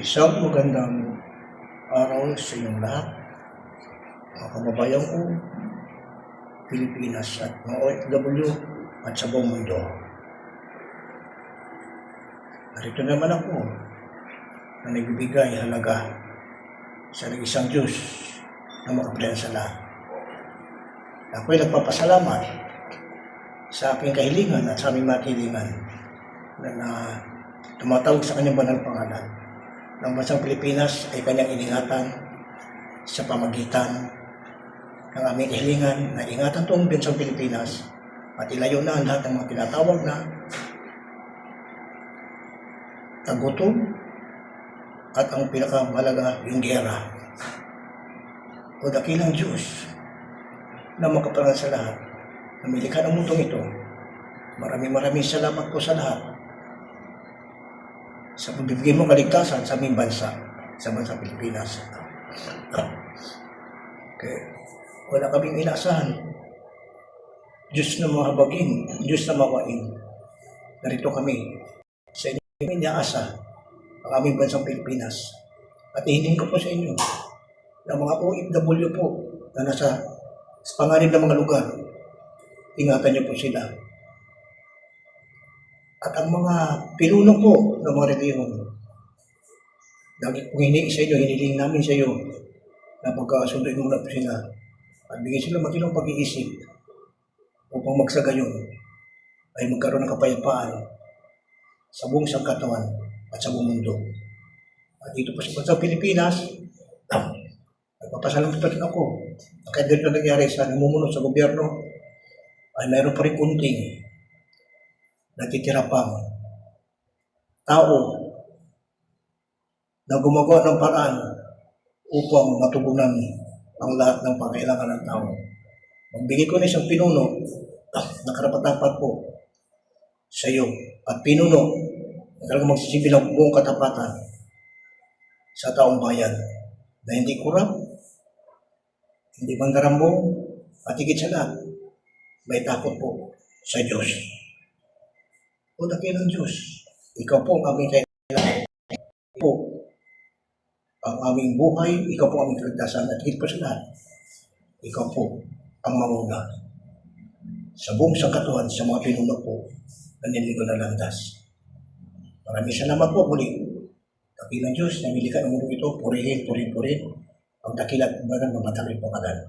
Isang magandang araw sa inyong lahat, mga kababayan ko, Pilipinas at mga OFW at sa buong mundo. Narito naman ako na nagbibigay halaga sa isang Diyos na makapilan sa lahat. Ako'y nagpapasalamat sa aking kahilingan at sa aming mga kahilingan na tumatawag sa kanyang banal pangalan. Ng bansang Pilipinas ay kanyang iningatan sa pamagitan ng aming kahilingan na ingatan itong bansang Pilipinas at ilayo na ang lahat ng mga tinatawag na tagutom at ang pinakamahalaga yung giyera. O dakilang Diyos na makaparan sa lahat na milikha ng mundong ito. Maraming salamat po sa lahat sa pagbibigay mo kaligtasan sa aming bansa, sa bansang Pilipinas. Okay. Wala kaming inaasahan. Diyos na mahabagin, Diyos na mawain. Narito kami sa inyong inaasa ang aming bansang Pilipinas. At hihiling ko po sa inyo ng mga OFW po na nasa panganib ng mga lugar. Ingatan niyo po sila. At ang mga pinuno po ng mga reliyon, lagi kong hinihingi sa inyo, hiniling namin sa iyo na pagkasunduin mo na po sila at bigyan sila matinong pag-iisip upang magsagayon ay magkaroon ng kapayapaan sa buong sangkatauhan at sa buong mundo. At dito po sa bansang Pilipinas, nagpapasalamat pa rin ako na kahit ganito nangyari sa namumuno sa gobyerno ay mayroon pa rin kunting natitira pang tao na gumagawa ng paraan upang matugunan ang lahat ng pangailangan ng tao. Magbigay ko na isang pinuno na karapat-dapat po sa iyo at pinuno na talagang magsisilbi ng buong katapatan sa taong bayan na hindi kurap, hindi mandarambong at higit sa lahat may takot po sa Diyos. O dakilang Diyos, ikaw po ang aming kailangan. Ikaw po ang aming buhay, ikaw po ang aming kaligtasan at higit pa sa lahat, ikaw po ang manguna sa buong sangkatuhan sa mga pinuno po na niligo na landas. Maraming salamat po muli. Dakilang Diyos, na milikha ng mundo ito, purihin ang dakilat ng mabatang pangalan.